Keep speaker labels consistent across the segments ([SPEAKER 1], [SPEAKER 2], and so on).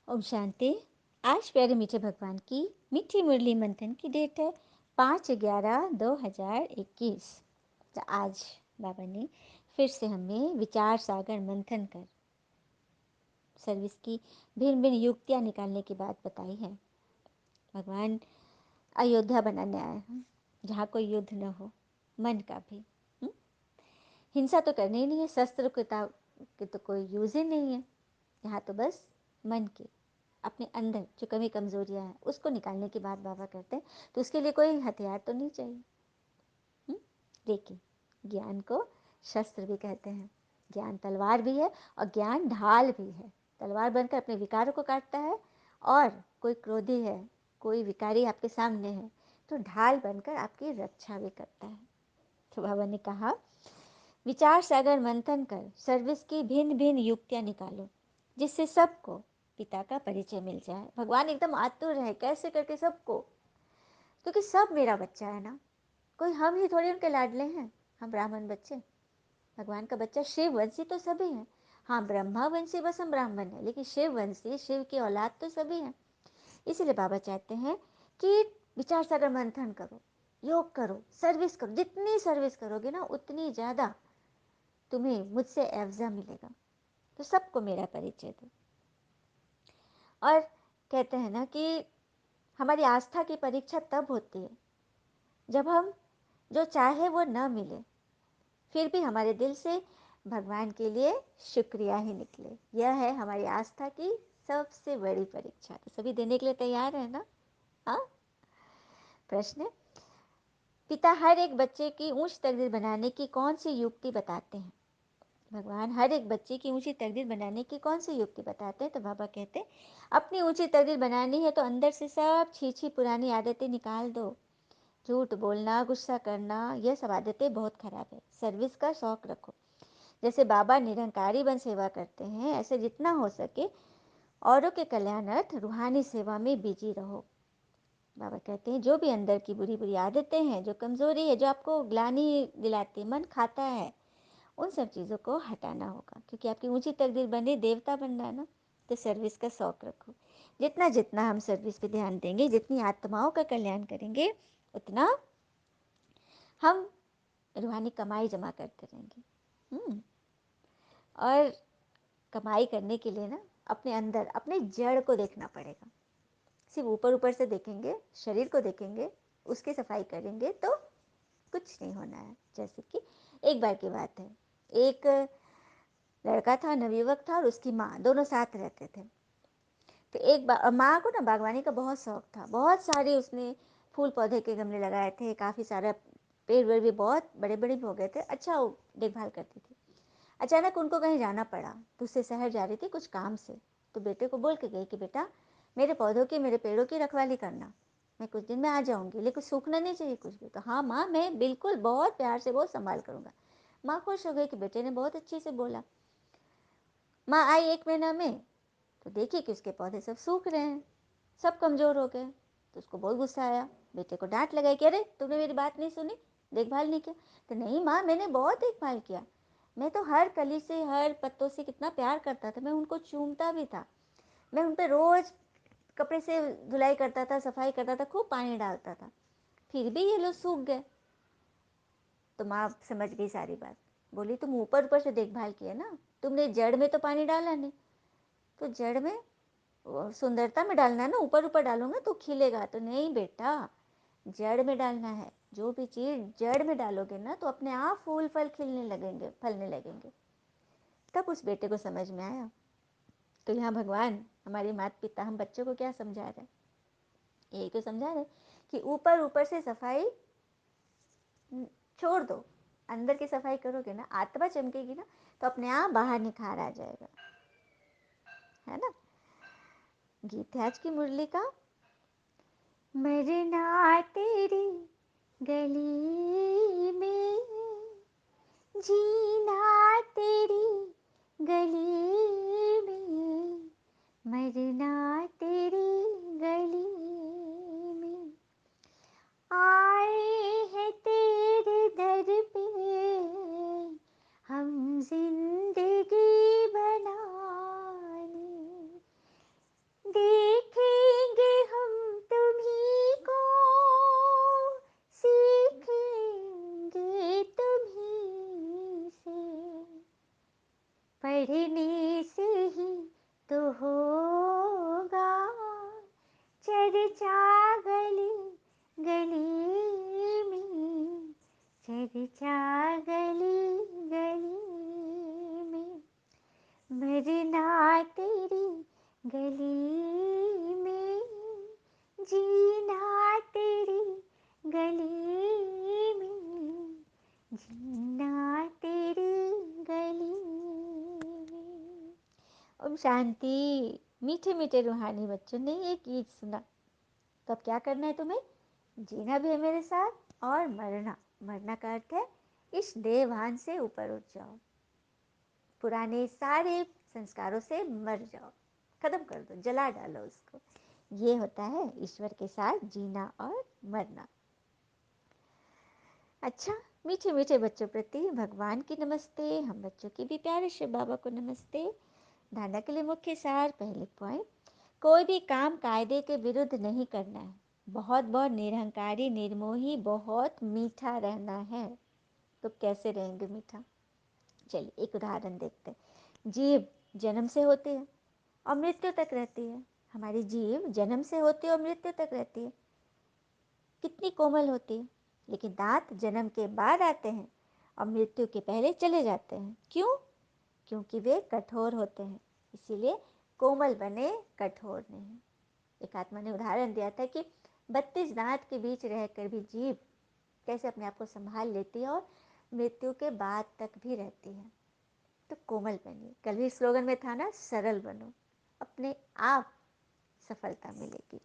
[SPEAKER 1] ओम शांति। आज प्यारे मीठे भगवान की मीठी मुरली मंथन की डेट है 5/11/2021। तो आज बाबा ने फिर से हमें विचार सागर मंथन कर सर्विस की भिन्न भिन्न युक्तियाँ निकालने की बात बताई है। भगवान अयोध्या बनाने आए हैं जहाँ कोई युद्ध न हो, मन का भी। हिंसा तो करनी ही नहीं है, शस्त्र की तो कोई यूज़ ही नहीं है। यहाँ तो बस मन की अपने अंदर जो कमी कमजोरियां हैं उसको निकालने की बात बाबा करते हैं। तो उसके लिए कोई हथियार तो नहीं चाहिए। लेकिन ज्ञान को शस्त्र भी कहते हैं। ज्ञान तलवार भी है और ज्ञान ढाल भी है। तलवार बनकर अपने विकारों को काटता है, और कोई क्रोधी है, कोई विकारी आपके सामने है, तो ढाल बनकर आपकी रक्षा भी करता है। तो बाबा ने कहा, विचार सागर मंथन कर सर्विस की भिन्न भिन्न युक्तियां निकालो जिससे सबको पिता का परिचय मिल जाए। भगवान एकदम आतुर है कैसे करके सबको, क्योंकि सब मेरा बच्चा है ना, कोई हम ही थोड़ी उनके लाडले हैं। हम ब्राह्मण बच्चे, भगवान का बच्चा शिव वंशी तो सभी हैं। हाँ, ब्रह्मा वंशी बस हम ब्राह्मण हैं, लेकिन शिव वंशी, शिव की औलाद तो सभी हैं। इसीलिए बाबा चाहते हैं कि विचार सागर मंथन करो, योग करो, सर्विस करो। जितनी सर्विस करोगे ना उतनी ज़्यादा तुम्हें मुझसे एवजा मिलेगा। तो सबको मेरा परिचय दो। और कहते हैं ना कि हमारी आस्था की परीक्षा तब होती है जब हम जो चाहे वो न मिले, फिर भी हमारे दिल से भगवान के लिए शुक्रिया ही निकले। यह है हमारी आस्था की सबसे बड़ी परीक्षा। तो सभी देने के लिए तैयार है ना? हाँ। प्रश्न, पिता हर एक बच्चे की ऊंच तकदीर बनाने की कौन सी युक्ति बताते हैं? भगवान हर एक बच्चे की ऊंची तकदीर बनाने की कौन सी युक्ति बताते हैं? तो बाबा कहते हैं, अपनी ऊंची तकदीर बनानी है तो अंदर से सब छी पुरानी आदतें निकाल दो। झूठ बोलना, गुस्सा करना, यह सब आदतें बहुत खराब है। सर्विस का शौक रखो। जैसे बाबा निरंकारी बन सेवा करते हैं, ऐसे जितना हो सके औरों के कल्याणार्थ रूहानी सेवा में बिजी रहो। बाबा कहते हैं, जो भी अंदर की बुरी बुरी आदतें हैं, जो कमजोरी है, जो आपको ग्लानि दिलाती, मन खाता है, उन सब चीज़ों को हटाना होगा। क्योंकि आपकी ऊंची तकदीर बने देवता बनना है ना। तो सर्विस का शौक रखो। जितना जितना हम सर्विस पे ध्यान देंगे, जितनी आत्माओं का कल्याण करेंगे, उतना हम रूहानी कमाई जमा करते रहेंगे। और कमाई करने के लिए ना अपने अंदर अपने जड़ को देखना पड़ेगा। सिर्फ ऊपर ऊपर से देखेंगे, शरीर को देखेंगे, उसकी सफाई करेंगे तो कुछ नहीं होना है। जैसे कि एक बार की बात है, एक लड़का था, नवयुवक था, और उसकी माँ, दोनों साथ रहते थे। तो एक माँ को ना बागवानी का बहुत शौक था। बहुत सारे उसने फूल पौधे के गमले लगाए थे, काफ़ी सारा पेड़ वेड़ भी बहुत बड़े बड़े भी हो गए थे। अच्छा वो देखभाल करती थी। अचानक उनको कहीं जाना पड़ा, दूसरे शहर जा रही थी कुछ काम से। तो बेटे को बोल के गई कि बेटा, मेरे पौधों की, मेरे पेड़ों की रखवाली करना, मैं कुछ दिन में आ जाऊंगी, लेकिन सूखना नहीं चाहिए कुछ भी। तो हाँ माँ, मैं बिल्कुल बहुत प्यार से बहुत संभाल करूँगा। माँ खुश हो गई कि बेटे ने बहुत अच्छे से बोला। माँ आई 1 महीना में तो देखी कि उसके पौधे सब सूख रहे हैं, सब कमज़ोर हो गए। तो उसको बहुत गुस्सा आया, बेटे को डांट लगाई कि अरे तूने मेरी बात नहीं सुनी, देखभाल नहीं किया। तो नहीं माँ, मैंने बहुत देखभाल किया। मैं तो हर कली से, हर पत्तों से कितना प्यार करता था। मैं उनको चूमता भी था, मैं उन पर रोज़ कपड़े से धुलाई करता था, सफाई करता था, खूब पानी डालता था, फिर भी ये लोग सूख गए। तो माँ समझ गई सारी बात। बोली, तुम ऊपर ऊपर से देखभाल किया ना, तुमने जड़ में तो पानी डाला नहीं। तो जड़ में सुंदरता में डालना है ना, ऊपर ऊपर डालूंगा तो खिलेगा। तो नहीं बेटा, जड़ में डालना है। जो भी चीज़ जड़ में डालोगे ना तो अपने आप फूल फल खिलने लगेंगे, फलने लगेंगे। तब उस बेटे को समझ में आया। तो यहाँ भगवान, हमारे माता पिता, हम बच्चों को क्या समझा रहे हैं? यही तो समझा रहे कि ऊपर ऊपर से सफाई छोड़ दो, अंदर की सफाई करोगे ना, आत्मा चमकेगी ना, तो अपने आप बाहर निखार आ जाएगा, है ना। गीत है आज की मुरली का, मरना तेरी गली में, जीना तेरी गली में, मरना तेरी गली में, आए हैं तेरे दर पे हम जिंदगी बनाने, गली में जीना तेरी गली में, जीना तेरी गली में। ओम शांति। मीठे मीठे रूहानी बच्चों ने ये गीत सुना, तो अब क्या करना है तुम्हें? जीना भी है मेरे साथ और मरना। मरना का अर्थ है इस देहभान से ऊपर उठ जाओ, पुराने सारे संस्कारों से मर जाओ, खत्म कर दो, जला डालो उसको। ये होता है ईश्वर के साथ जीना और मरना। अच्छा, मीठे मीठे बच्चों प्रति भगवान की नमस्ते, हम बच्चों की भी प्यारे शिव बाबा को नमस्ते। धारणा के लिए मुख्य सार, पहले पॉइंट, कोई भी काम कायदे के विरुद्ध नहीं करना है। बहुत बहुत निरहंकारी, निर्मोही, बहुत मीठा रहना है। तो कैसे रहेंगे मीठा? चलिए एक उदाहरण देखते हैं। जीभ जन्म से होती है और मृत्यु तक रहती है। हमारी जीभ जन्म से होती है और मृत्यु तक रहती है, कितनी कोमल होती है। लेकिन दांत जन्म के बाद आते हैं और मृत्यु के पहले चले जाते हैं। क्यों? क्योंकि वे कठोर होते हैं, इसीलिए कोमल बने, कठोर नहीं। एक आत्मा ने उदाहरण दिया था कि 32 दांत के बीच रहकर भी जीभ कैसे अपने आप को संभाल लेती है और मृत्यु के बाद तक भी रहती है। तो कोमल बनिए। कल भी स्लोगन में था ना, सरल बनो, अपने आप सफलता मिलेगी।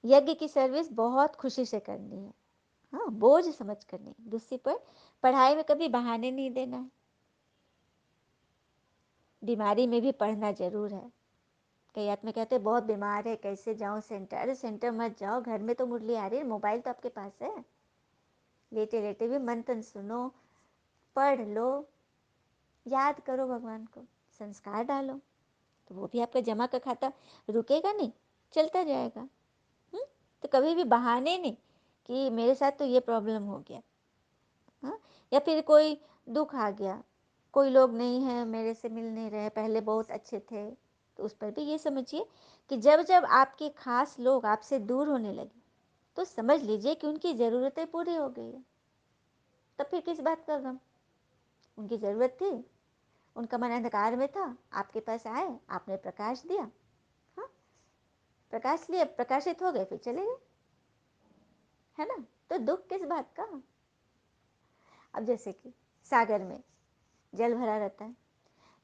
[SPEAKER 1] यज्ञ की सर्विस बहुत खुशी से करनी है, हाँ, बोझ समझ करनी है। दूसरी पर पढ़ाई में कभी बहाने नहीं देना है। बीमारी में भी पढ़ना जरूर है। कई आदमी कहते हैं बहुत बीमार है, कैसे जाऊं सेंटर? अरे सेंटर मत जाओ, घर में तो मुरली आ रही है, मोबाइल तो आपके पास है, लेटे लेटे भी मंथन सुनो, पढ़ लो, याद करो भगवान को, संस्कार डालो, तो वो भी आपका जमा का खाता रुकेगा नहीं, चलता जाएगा। तो कभी भी बहाने नहीं कि मेरे साथ तो ये प्रॉब्लम हो गया, हाँ, या फिर कोई दुख आ गया, कोई लोग नहीं है, मेरे से मिल नहीं रहे, पहले बहुत अच्छे थे, तो उस पर भी ये समझिए कि जब जब आपके खास लोग आपसे दूर होने लगे तो समझ लीजिए कि उनकी ज़रूरतें पूरी हो गई है। तब फिर किस बात का गम? उनकी ज़रूरत थी, उनका मन अंधकार में था, आपके पास आए, आपने प्रकाश दिया, हाँ, प्रकाश लिए, प्रकाशित हो गए, फिर चले गए, है ना? तो दुख किस बात का? अब जैसे कि सागर में जल भरा रहता है,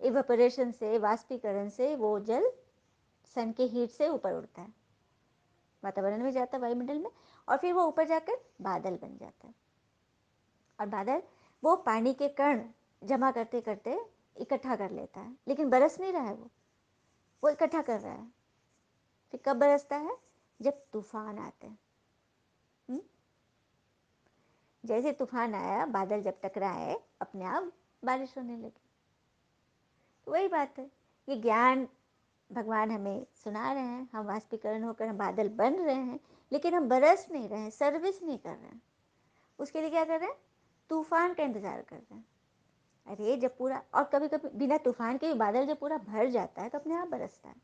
[SPEAKER 1] इवेपोरेशन से, वाष्पीकरण से वो जल सन के हीट से ऊपर उड़ता है, वातावरण में जाता है, वायुमंडल में, और फिर वो ऊपर जाकर बादल बन जाता है। और बादल वो पानी के कण जमा करते करते इकट्ठा कर लेता है, लेकिन बरस नहीं रहा है, वो इकट्ठा कर रहा है। फिर कब बरसता है? जब तूफान आते हैं। जैसे तूफान आया, बादल जब टकराए, अपने आप बारिश होने लगी। तो वही बात है, ये ज्ञान भगवान हमें सुना रहे हैं, हम वाष्पीकरण होकर हम बादल बन रहे हैं, लेकिन हम बरस नहीं रहे हैं, सर्विस नहीं कर रहे हैं। उसके लिए क्या कर रहे हैं? तूफान का इंतजार कर रहे हैं। अरे जब पूरा, और कभी कभी बिना तूफान के भी बादल जब पूरा भर जाता है तो अपने आप बरसता है।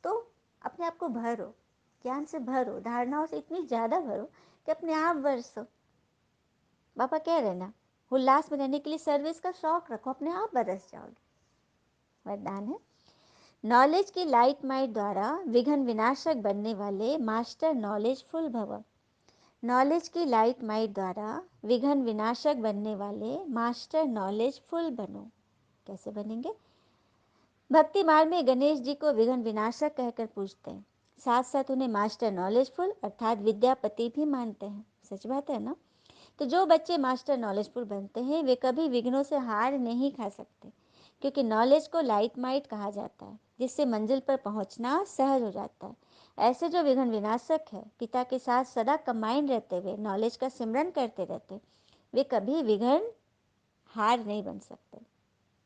[SPEAKER 1] तो अपने आप को भरो, ज्ञान से भरो, धारणाओं से इतनी ज़्यादा भरो कि अपने आप बरसो। बाबा कह रहे ना, उल्लास में रहने के लिए सर्विस का शौक रखो, अपने आप बरस जाओगे। वरदान है, नॉलेज की लाइट माइट द्वारा विघ्न विनाशक बनने वाले मास्टर नॉलेजफुल भव। नॉलेज की लाइट माइट द्वारा विघ्न विनाशक बनने वाले मास्टर नॉलेजफुल बनो। कैसे बनेंगे? भक्ति मार्ग में गणेश जी को विघ्न विनाशक कहकर पूजते हैं, साथ साथ उन्हें मास्टर नॉलेजफुल अर्थात विद्यापति भी मानते हैं। सच बात है ना? तो जो बच्चे मास्टर नॉलेजफुल बनते हैं वे कभी विघ्नों से हार नहीं खा सकते, क्योंकि नॉलेज को लाइट माइट कहा जाता है, जिससे मंजिल पर पहुंचना सहज हो जाता है। ऐसे जो विघ्न विनाशक है, पिता के साथ सदा कंबाइंड रहते हुए नॉलेज का सिमरन करते रहते, वे कभी विघ्न हार नहीं बन सकते,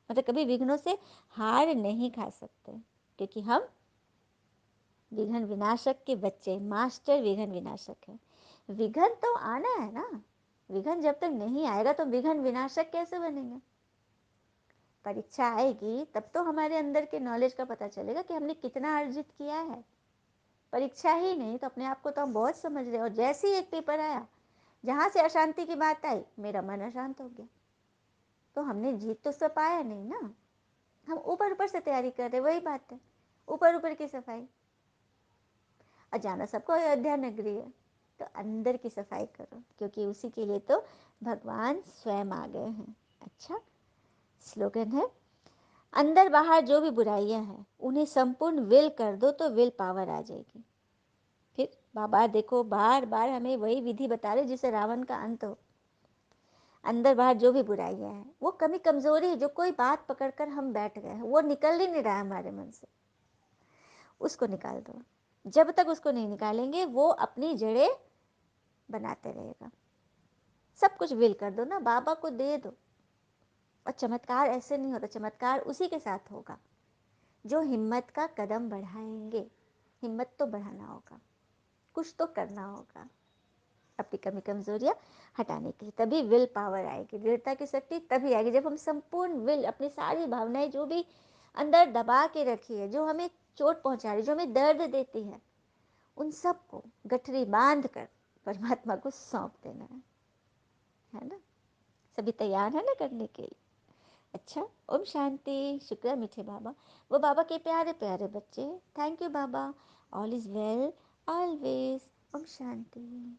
[SPEAKER 1] मतलब कभी विघ्नों से हार नहीं खा सकते, क्योंकि हम विघ्न विनाशक के बच्चे, मास्टर विघ्न विनाशक है। विघ्न तो आना है ना, विघ्न जब तक नहीं आएगा तो विघ्न विनाशक कैसे बनेंगे? परीक्षा आएगी तब तो हमारे अंदर के नॉलेज का पता चलेगा कि हमने कितना अर्जित किया है। परीक्षा ही नहीं तो अपने आप को तो हम बहुत समझ रहे हैं, और जैसे ही एक पेपर आया जहाँ से अशांति की बात आई, मेरा मन अशांत हो गया, तो हमने जीत तो सब पाया नहीं ना, हम ऊपर ऊपर से तैयारी कर रहे, वही बात है, ऊपर ऊपर की सफाई। और जाना सबको अयोध्या नगरी है, तो अंदर की सफाई करो, क्योंकि उसी के लिए तो भगवान स्वयं आ गए हैं। अच्छा, स्लोगन है, अंदर बाहर जो भी बुराइयां हैं उन्हें संपूर्ण विल कर दो तो विल पावर आ जाएगी। फिर बाबा देखो बार बार हमें वही विधि बता रहे जिससे रावण का अंत हो। अंदर बाहर जो भी बुराइयां हैं, वो कमी कमजोरी जो कोई बात पकड़कर हम बैठ गए हैं, वो निकल ही नहीं रहा हमारे मन से, उसको निकाल दो। जब तक उसको नहीं निकालेंगे वो अपनी जड़ें बनाते रहेगा। सब कुछ विल कर दो ना, बाबा को दे दो। और चमत्कार ऐसे नहीं होता, चमत्कार उसी के साथ होगा जो हिम्मत का कदम बढ़ाएंगे। हिम्मत तो बढ़ाना होगा, कुछ तो करना होगा अपनी कमी कमजोरियां हटाने के लिए, तभी विल पावर आएगी, दृढ़ता की शक्ति तभी आएगी जब हम संपूर्ण विल, अपनी सारी भावनाएं जो भी अंदर दबा के रखी है, जो हमें चोट पहुंचा रही, जो हमें दर्द देती उन सबको गठरी बांध कर परमात्मा को सौंप देना है ना। सभी तैयार है ना करने के लिए? अच्छा, ओम शांति। शुक्र है मीठे बाबा, वो बाबा के प्यारे प्यारे बच्चे। थैंक यू बाबा, ऑल इज वेल ऑलवेज। ओम शांति।